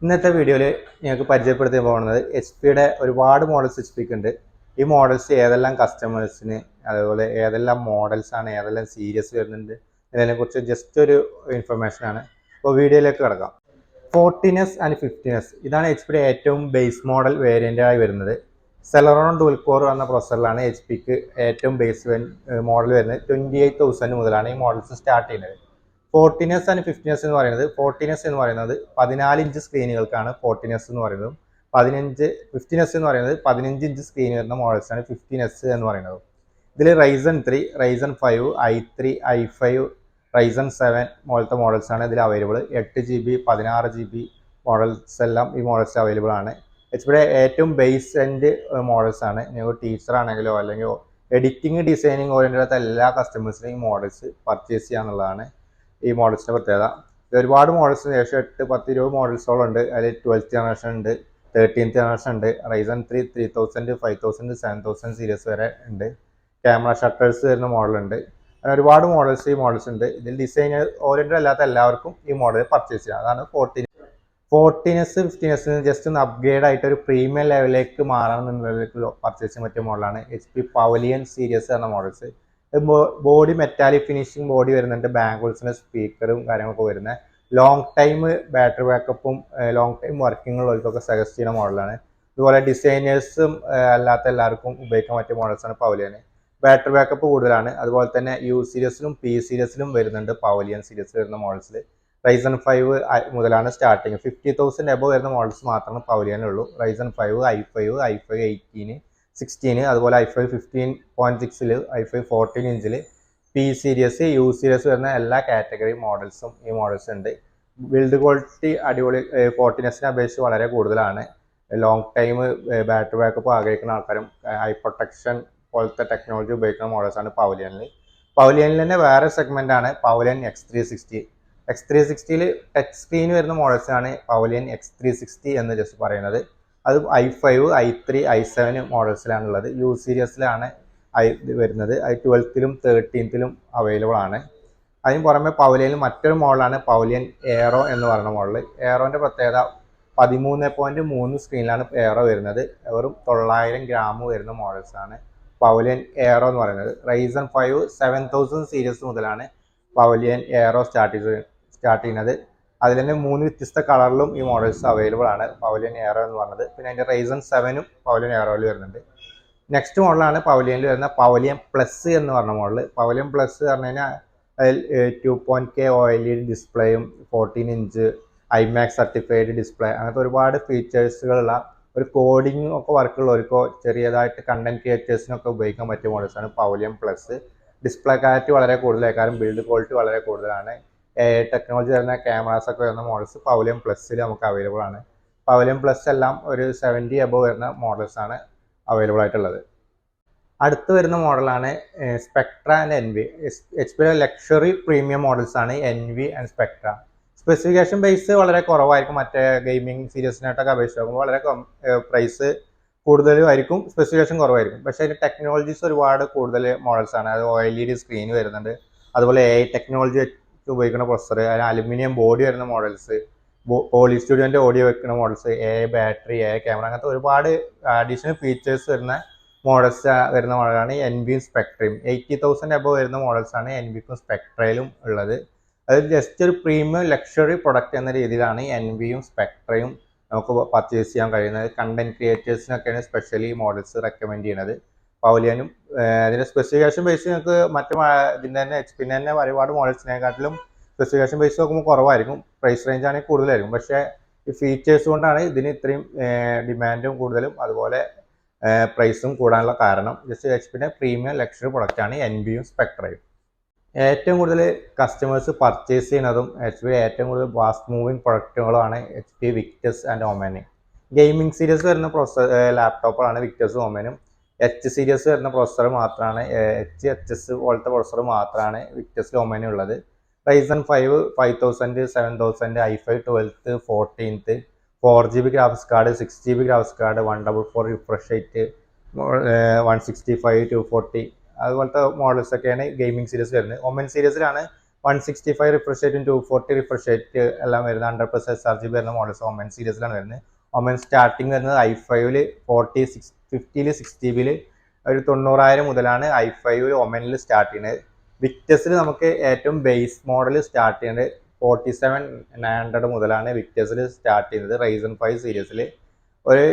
ഇന്നത്തെ വീഡിയോയിൽ ഞങ്ങൾക്ക് പരിചയപ്പെടുത്തി പോകുന്നത് എച്ച് പിയുടെ ഒരുപാട് മോഡൽസ് എച്ച് പിക്ക് ഉണ്ട്. ഈ മോഡൽസ് ഏതെല്ലാം കസ്റ്റമേഴ്സിന്, അതുപോലെ ഏതെല്ലാം മോഡൽസ് ആണ്, ഏതെല്ലാം സീരീസ് വരുന്നുണ്ട്, ഇതിനെക്കുറിച്ച് ജസ്റ്റ് ഒരു ഇൻഫർമേഷൻ ആണ്. അപ്പോൾ വീഡിയോയിലേക്ക് കിടക്കാം. 40S ആൻഡ് 50S ഇതാണ് എച്ച് പിയുടെ ഏറ്റവും ബേസ് മോഡൽ വേരിയൻ്റായി വരുന്നത്. സെലറോൺ ഡുവൽ കോർ എന്ന പ്രൊസസറിലാണ് എച്ച് പിക്ക് ഏറ്റവും ബേസ് മോഡൽ വരുന്നത്. 28,000 മുതലാണ് ഈ മോഡൽസ് സ്റ്റാർട്ട് ചെയ്യുന്നത്. 14S ആൻഡ് 15S എന്ന് പറയുന്നത് 14S എന്ന് പറയുന്നത് 14 ഇഞ്ച് സ്ക്രീനുകൾക്കാണ് 14S എന്ന് പറയുന്നത്. 15S എന്ന് പറയുന്നത് 15 ഇഞ്ച് സ്ക്രീൻ വരുന്ന മോഡൽസാണ് 15S എന്ന് പറയുന്നത്. ഇതിൽ Ryzen 3, Ryzen 5, i3, i5, Ryzen 7 പോലത്തെ മോഡൽസാണ് ഇതിൽ അവൈലബിൾ. 8GB, 16GB മോഡൽസ് എല്ലാം ഈ മോഡൽസ് അവൈലബിൾ ആണ്. എച്ച് പിയുടെ ഏറ്റവും ബേസ് എൻഡ് മോഡൽസ് ആണ്. നിങ്ങൾ ടീച്ചർ ആണെങ്കിലോ അല്ലെങ്കിൽ എഡിറ്റിംഗ് ഡിസൈനിങ് ഓറിയൻറ്റഡ് എല്ലാ കസ്റ്റമേഴ്സിനും ഈ മോഡൽസ് പർച്ചേസ് ചെയ്യാന്നുള്ളതാണ് ഈ മോഡൽസിൻ്റെ പ്രത്യേകത. ഒരുപാട് മോഡൽസ് ഏകദേശം 8, 10, 20 മോഡൽസോളം ഉണ്ട്. അതിൽ 12th ജനറേഷൻ ഉണ്ട്, 13th ജനറേഷൻ ഉണ്ട്, Ryzen 3, 3000, 5000, 7000 സീരീസ് വരെ ഉണ്ട്. ക്യാമറ ഷട്ടേഴ്സ് വരുന്ന മോഡലുണ്ട്. അങ്ങനെ ഒരുപാട് മോഡൽസ് ഈ മോഡൽസ് ഉണ്ട്. ഇതിൽ ഡിസൈനർ ഓറിയൻറ്റഡ് അല്ലാത്ത എല്ലാവർക്കും ഈ മോഡൽ പർച്ചേസ് ചെയ്യാം. അതാണ് 14S 15S ജസ്റ്റ് ഒന്ന് അപ്ഗ്രേഡ് ആയിട്ട് ഒരു പ്രീമിയം ലെവലിലേക്ക് മാറണമെന്നുള്ളതിലേക്ക് പർച്ചേസ് ചെയ്യാൻ പറ്റിയ മോഡലാണ് എച്ച് പി പവലിയൻ സീരീസ് എന്ന models. Body metallic finishing body വരുന്നുണ്ട്, ബാംഗിൾസിൻ്റെ സ്പീക്കറും കാര്യങ്ങളൊക്കെ വരുന്നത്. ലോങ് ടൈം ബാറ്ററി ബാക്കപ്പും ലോങ് ടൈം വർക്കിംഗ് ഉള്ളവർക്കൊക്കെ സജസ്റ്റ് ചെയ്യുന്ന മോഡലാണ്. അതുപോലെ ഡിസൈനേഴ്സും അല്ലാത്ത എല്ലാവർക്കും ഉപയോഗിക്കാൻ പറ്റിയ മോഡൽസാണ് പവലിയൻ. ബാറ്ററി ബാക്കപ്പ് കൂടുതലാണ്. അതുപോലെ തന്നെ യു സീരീസിലും പി സീരീസിലും വരുന്നുണ്ട് പവലിയൻ സീരീസ് വരുന്ന മോഡൽസിൽ. Ryzen 5 മുതലാണ് സ്റ്റാർട്ടിങ്. 50,000 എബോ വരുന്ന മോഡൽസ് മാത്രമാണ് പവലിയനുള്ളൂ. Ryzen 5, i5, i5 18, 16, അതുപോലെ i5 15.6, i5 14 ഇഞ്ചിൽ പി സീരീസ്, യു സീരീസ് വരുന്ന എല്ലാ കാറ്റഗറി മോഡൽസും ഈ മോഡൽസ് ഉണ്ട്. ബിൽഡ് ക്വാളിറ്റി അടിപൊളി 14S അപേക്ഷിച്ച് വളരെ കൂടുതലാണ്. ലോങ് ടൈം ബാറ്ററി ബാക്കപ്പ് ആഗ്രഹിക്കുന്ന ആൾക്കാരും ഹൈ പ്രൊട്ടക്ഷൻ പോലത്തെ ടെക്നോളജി ഉപയോഗിക്കുന്ന മോഡൽസാണ് പവലിയനിൽ. പവലിയനിൽ തന്നെ വേറെ സെഗ്മെൻ്റ് ആണ് പവലിയൻ X360. X360ൽ ടച്ച് സ്ക്രീൻ വരുന്ന മോഡൽസാണ് പവലിയൻ X360 എന്ന് ജസ്റ്റ് പറയുന്നത്. അത് i5, i3, i7 മോഡൽസിലാണുള്ളത്. യു സീരീസിലാണ് വരുന്നത്. അത് 12th 13th അവൈലബിൾ ആണ്. അതിന് പുറമെ പവലിയനിൽ മറ്റൊരു മോഡലാണ് പവലിയൻ എയറോ എന്ന് പറയുന്ന മോഡൽ. എയറോൻ്റെ പ്രത്യേകത 13.3 സ്ക്രീനിലാണ് എയറോ വരുന്നത്. വെറും 900 ഗ്രാം വരുന്ന മോഡൽസാണ് പവലിയൻ എയറോ എന്ന് പറയുന്നത്. Ryzen 5 7000 സീരീസ് മുതലാണ് പവലിയൻ എയറോ സ്റ്റാർട്ട് ചെയ്യുന്നത്. അതിൽ തന്നെ 3 വ്യത്യസ്ത കളറിലും ഈ മോഡൽസ് അവൈലബിൾ ആണ് പവലിയൻ എയറോ എന്ന് പറഞ്ഞത്. പിന്നെ അതിൻ്റെ Ryzen 7 പവലിയൻ എയറോയിൽ വരുന്നുണ്ട്. നെക്സ്റ്റ് മോഡലാണ് പവലിയനിൽ വരുന്ന പവലിയൻ പ്ലസ് എന്ന് പറഞ്ഞ മോഡൽ. പവലിയൻ പ്ലസ് പറഞ്ഞു കഴിഞ്ഞാൽ അതിൽ 2.K OLED ഡിസ്പ്ലേയും 14 inch IMAX certified display അങ്ങനത്തെ ഒരുപാട് ഫീച്ചേഴ്സുകളുള്ള ഒരു കോഡിങ് ഒക്കെ വർക്കുള്ളവർക്കോ ചെറിയതായിട്ട് കണ്ടന്റ് ക്രിയേറ്റേഴ്സിനൊക്കെ ഉപയോഗിക്കാൻ പറ്റിയ മോഡൽസാണ് പവലിയൻ പ്ലസ്. ഡിസ്പ്ലേ ക്ലാരിറ്റി വളരെ കൂടുതലായി, കാരണം ബിൽഡ് ക്വാളിറ്റി വളരെ കൂടുതലാണ്. ടെക്നോളജി വരുന്ന ക്യാമറാസ് ഒക്കെ വരുന്ന മോഡൽസ് പവലിയൻ പ്ലസ്സിൽ നമുക്ക് അവൈലബിൾ ആണ്. പവലിയൻ പ്ലസ് എല്ലാം ഒരു 70 എബോ വരുന്ന മോഡൽസാണ് അവൈലബിൾ ആയിട്ടുള്ളത്. അടുത്ത് വരുന്ന മോഡലാണ് സ്പെക്ട്ര ആൻഡ് എൻവി. എച്ച് പിയുടെ ലക്ഷറി പ്രീമിയം മോഡൽസാണ് Envy and Spectre. Specification base വളരെ കുറവായിരിക്കും. മറ്റേ ഗെയിമിംഗ് സീരീസിനായിട്ടൊക്കെ അപേക്ഷിച്ച് നോക്കുമ്പോൾ വളരെ പ്രൈസ് കൂടുതലും ആയിരിക്കും, സ്പെസിഫിക്കേഷൻ കുറവായിരിക്കും. പക്ഷേ അതിൻ്റെ ടെക്നോളജീസ് ഒരുപാട് കൂടുതൽ മോഡൽസാണ്. അത് OLED സ്ക്രീൻ വരുന്നുണ്ട്, അതുപോലെ AI ടെക്നോളജി ഉപയോഗിക്കുന്ന പ്രൊസസർ, അതിന് അലുമിനിയം ബോഡി വരുന്ന മോഡൽസ്, പോളി സ്റ്റുഡിയോൻ്റെ ഓഡിയോ വെക്കുന്ന models, AI battery, AI camera, അങ്ങനത്തെ ഒരുപാട് അഡീഷണൽ ഫീച്ചേഴ്സ് വരുന്ന മോഡൽസ് വരുന്ന മോഡലാണ് എൻവിയും സ്പെക്ട്രയും. 80,000 എബോ വരുന്ന മോഡൽസാണ് എൻവിക്കും സ്പെക്ട്രയിലും ഉള്ളത്. അത് ജസ്റ്റ് ഒരു പ്രീമിയം ലക്ഷറി പ്രൊഡക്റ്റ് എന്ന രീതിയിലാണ് എൻവിയും സ്പെക്ട്രയും നമുക്ക് പർച്ചേസ് ചെയ്യാൻ കഴിയുന്നത്. കണ്ടന്റ് ക്രിയേറ്റേഴ്സിനൊക്കെയാണ് സ്പെഷ്യലി മോഡൽസ് റെക്കമെൻഡ് ചെയ്യുന്നത്. പവലിയനും അതിൻ്റെ സ്പെസിഫിക്കേഷൻ ബേസ് നിങ്ങൾക്ക് മറ്റു ഇതിൻ്റെ തന്നെ എച്ച് പിന്നെ തന്നെ ഒരുപാട് മോഡൽസിനെക്കാട്ടിലും സ്പെസിഫിക്കേഷൻ ബേസ് നോക്കുമ്പോൾ കുറവായിരിക്കും, പ്രൈസ് റേഞ്ച് ആണെങ്കിൽ കൂടുതലായിരിക്കും. പക്ഷേ ഈ ഫീച്ചേഴ്സ് കൊണ്ടാണ് ഇതിന് ഇത്രയും ഡിമാൻഡും കൂടുതലും അതുപോലെ പ്രൈസും കൂടാനുള്ള കാരണം. ജസ്റ്റ് എച്ച് പിന്നെ പ്രീമിയം ലക്ഷറി പ്രൊഡക്റ്റാണ് എൻവിയും സ്പെക്ട്രയും. ഏറ്റവും കൂടുതൽ കസ്റ്റമേഴ്സ് പർച്ചേസ് ചെയ്യുന്നതും എച്ച് പി ഏറ്റവും കൂടുതൽ ഫാസ്റ്റ് മൂവിങ് പ്രൊഡക്റ്റുകളാണ് എച്ച് പി വിക്ടസ് ആൻഡ് ഒമാനും. ഗെയിമിംഗ് സീരീസ് വരുന്ന ലാപ്ടോപ്പുകളാണ് വിക്ടസും ഒമാനും. എച്ച് സീരീസ് വരുന്ന പ്രൊസസ്സർ മാത്രമാണ് HS പോലത്തെ പ്രൊസസ്സർ മാത്രമാണ് വിക്ടസിലും ഒമാനും ഉള്ളത്. Ryzen 5 5000, 7000, i5 12th, 14th, 4GB graphics card, 6GB graphics card, 144 refresh rate, 165, 240 അതുപോലത്തെ മോഡൽസൊക്കെയാണ് ഗെയിമിംഗ് സീരീസ് വരുന്നത്. ഒമൻ സീരീസിലാണ് 165 റിഫ്രഷ് റേറ്റും 240 റിഫ്രഷ് റേറ്റ് എല്ലാം വരുന്ന 100% SRGB വരുന്ന മോഡൽസ് ഒമൻ സീരീസിലാണ് വരുന്നത്. ഒമൻ സ്റ്റാർട്ടിങ് വരുന്നത് i5ൽ 50ൽ 6GB ഒരു 90,000 മുതലാണ് i5 ഒമനിൽ സ്റ്റാർട്ട് ചെയ്യുന്നത്. വിക്ടസിൽ നമുക്ക് ഏറ്റവും ബേസ് മോഡൽ സ്റ്റാർട്ട് ചെയ്യുന്നത് 47,900 മുതലാണ് വിക്ടസിൽ സ്റ്റാർട്ട് ചെയ്യുന്നത്. Ryzen 5 സീരീസിൽ ഒരു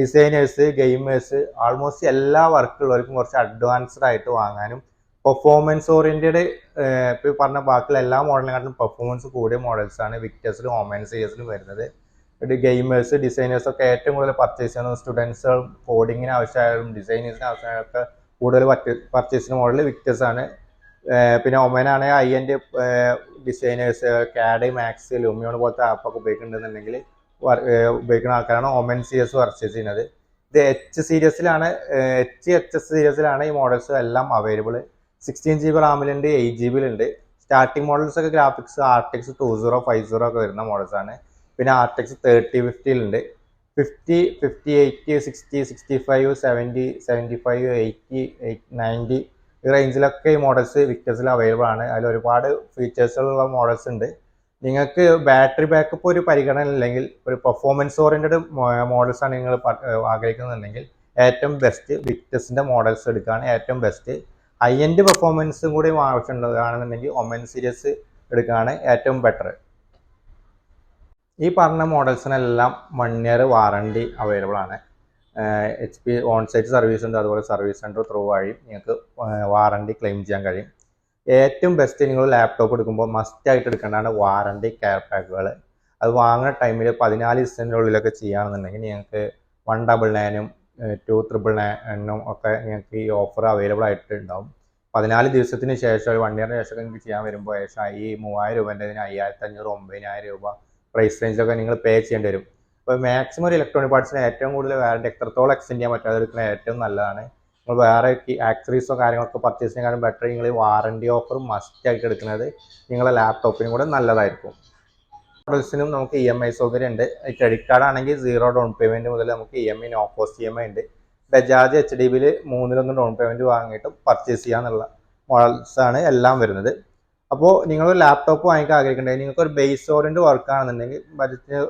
ഡിസൈനേഴ്സ്, ഗെയിമേഴ്സ്, ആൾമോസ്റ്റ് എല്ലാ വർക്കുള്ളവർക്കും കുറച്ച് അഡ്വാൻസ്ഡ് ആയിട്ട് വാങ്ങാനും പെർഫോമൻസ് ഓറിയന്റഡ് ഇപ്പോൾ പറഞ്ഞ ബാക്കിയുള്ള എല്ലാ മോഡലിനെക്കാട്ടിലും പെർഫോമൻസ് കൂടിയ മോഡൽസാണ് വിക്ടസിലും ഒമൻ സീരീസിലും വരുന്നത്. ഗെയിമേഴ്സ്, ഡിസൈനേഴ്സ് ഒക്കെ ഏറ്റവും കൂടുതൽ പർച്ചേസ് ചെയ്യുന്ന സ്റ്റുഡൻസും കോഡിങ്ങിന് ആവശ്യമായാലും ഡിസൈനേഴ്സിന് ആവശ്യമായൊക്കെ കൂടുതൽ പർച്ചേസ് ചെയ്യുന്ന മോഡൽ വിക്ടസ് ആണ്. പിന്നെ ഒമനാണെങ്കിൽ high end designers, CAD, Max, Lumion പോലത്തെ ആപ്പൊക്കെ ഉപയോഗിക്കുന്നുണ്ടെന്നുണ്ടെങ്കിൽ ഉപയോഗിക്കുന്ന ആൾക്കാരാണ് ഒമൻ സീരീസ് പർച്ചേസ് ചെയ്യുന്നത്. ഇത് HS സീരീസിലാണ് ഈ മോഡൽസ് എല്ലാം available. 16GB റാമിലുണ്ട്, 8GB starting models ഒക്കെ ഗ്രാഫിക്സ് RTX 2050 ഒക്കെ വരുന്ന മോഡൽസ് ആണ്. പിന്നെ RTX 3050 50, 58, 60, 65, 70, 75, 80, 90 ഈ റേഞ്ചിലൊക്കെ ഈ മോഡൽസ് വിക്ടസിൽ അവൈലബിൾ ആണ്. അതിൽ ഒരുപാട് ഫീച്ചേഴ്സുള്ള മോഡൽസ് ഉണ്ട്. നിങ്ങൾക്ക് ബാറ്ററി ബാക്കപ്പ് ഒരു പരിഗണന ഇല്ലെങ്കിൽ ഒരു പെർഫോമൻസ് ഓറിയന്റഡ് മോഡൽസ് ആണ് നിങ്ങൾ ആഗ്രഹിക്കുന്നുണ്ടെങ്കിൽ ഏറ്റവും ബെസ്റ്റ് വിക്ടസിന്റെ മോഡൽസ് എടുക്കുകയാണ് ഏറ്റവും ബെസ്റ്റ്. ഹൈ എൻഡ് പെർഫോമൻസും കൂടി ആവശ്യമുള്ളതാണെന്നുണ്ടെങ്കിൽ ഒമൻ സീരീസ് എടുക്കുകയാണ് ഏറ്റവും ബെറ്റർ. ഈ പറഞ്ഞ മോഡൽസിനെല്ലാം 1 year വാറണ്ടി അവൈലബിൾ ആണ്. HP ഓൺസൈറ്റ് സർവീസ് ഉണ്ട്, അതുപോലെ സർവീസ് സെൻറ്റർ ത്രൂ വഴി നിങ്ങൾക്ക് വാറണ്ടി ക്ലെയിം ചെയ്യാൻ കഴിയും. ഏറ്റവും ബെസ്റ്റ് നിങ്ങൾ ലാപ്ടോപ്പ് എടുക്കുമ്പോൾ മസ്റ്റ് ആയിട്ട് എടുക്കേണ്ടതാണ് വാറണ്ടി കെയർ പാക്കുകൾ. അത് വാങ്ങുന്ന ടൈമിൽ 14 ദിവസത്തിൻ്റെ ഉള്ളിലൊക്കെ ചെയ്യുകയാണെന്നുണ്ടെങ്കിൽ നിങ്ങൾക്ക് 199 299 ഒക്കെ നിങ്ങൾക്ക് ഈ ഓഫർ അവൈലബിൾ ആയിട്ട് ഉണ്ടാവും. 14 ദിവസത്തിന് ശേഷം ഒരു 1 year ശേഷം നിങ്ങൾക്ക് ചെയ്യാൻ വരുമ്പോൾ ശേഷം ഈ 3000 രൂപേൻ്റെ 5500 9000 രൂപ പ്രൈസ് റേഞ്ചിലൊക്കെ നിങ്ങൾ പേ ചെയ്യേണ്ടി വരും. അപ്പോൾ മാക്സിമം ഒരു ഇലക്ട്രോണിക് പാർട്സിന് ഏറ്റവും കൂടുതൽ വാറണ്ടി എത്രത്തോളം എക്സ്റ്റെൻഡ് ചെയ്യാൻ പറ്റാതെ എടുക്കുന്നത് ഏറ്റവും നല്ലതാണ്. നിങ്ങൾ വേറെ ആക്സറീസോ കാര്യങ്ങളൊക്കെ പർച്ചേസ് ചെയ്യാനും ബെറ്റർ നിങ്ങൾ വാറണ്ടി ഓഫർ മസ്റ്റ് ആയിട്ട് എടുക്കുന്നത് നിങ്ങളുടെ ലാപ്ടോപ്പിനും കൂടെ നല്ലതായിരിക്കും. മോഡൽസിനും നമുക്ക് EMI സൗകര്യം ഉണ്ട്. ക്രെഡിറ്റ് കാർഡ് ആണെങ്കിൽ 0 ഡൗൺ പേയ്മെൻറ്റ് മുതൽ നമുക്ക് EMI നോ കോസ്റ്റ് EMI ഉണ്ട്. ബജാജ് HDBയിൽ 3 ഡൗൺ പേയ്മെൻറ്റ് വാങ്ങിയിട്ടും പർച്ചേസ് ചെയ്യാന്നുള്ള മോഡൽസാണ് എല്ലാം വരുന്നത്. അപ്പോൾ നിങ്ങൾ ലാപ്ടോപ്പ് വാങ്ങിക്കാൻ ആഗ്രഹിക്കുന്നുണ്ടെങ്കിൽ നിങ്ങൾക്ക് ഒരു ബേസ് ഓറിയൻറ്റ് വർക്ക് ആണെന്നുണ്ടെങ്കിൽ ബജറ്റ്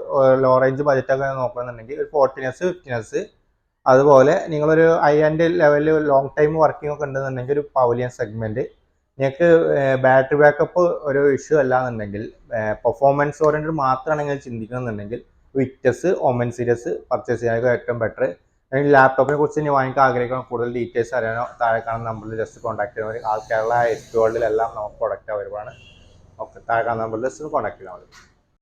ലോ റേഞ്ച് ബജറ്റൊക്കെ നോക്കുകയാണെന്നുണ്ടെങ്കിൽ ഒരു 40s 50s, അതുപോലെ നിങ്ങളൊരു ഹൈ എൻഡ് ലെവലിൽ ലോങ് ടൈം വർക്കിംഗ് ഒക്കെ ഉണ്ടെന്നുണ്ടെങ്കിൽ ഒരു പവലിയൻ സെഗ്മെൻറ്റ്, നിങ്ങൾക്ക് ബാറ്ററി ബാക്കപ്പ് ഒരു ഇഷ്യൂ അല്ലാന്നുണ്ടെങ്കിൽ പെർഫോമൻസ് ഓറിയൻറ്റഡ് മാത്രമാണ് നിങ്ങൾ ചിന്തിക്കുന്നുണ്ടെങ്കിൽ വിക്ടസ് ഒമൻ സീരീസ് പർച്ചേസ് ചെയ്യാൻ ഏറ്റവും ബെറ്റർ. ലാപ്ടോപ്പിനെ കുറിച്ച് ഇനി വാങ്ങിക്കാൻ ആഗ്രഹിക്കണം, കൂടുതൽ ഡീറ്റെയിൽസ് അറിയാനോ താഴെ കാണുന്ന നമ്പറിൽ ജസ്റ്റ് കോൺടാക്ട് ചെയ്താൽ മതി. കേരള HP വേൾഡിലെല്ലാം നമുക്ക് പ്രൊഡക്റ്റ് അവൈലബിൾ ആണ്. ഓക്കെ, താഴെ കാണുന്ന നമ്പറിൽ ജസ്റ്റ് കോൺടാക്ട് ചെയ്താൽ മതി.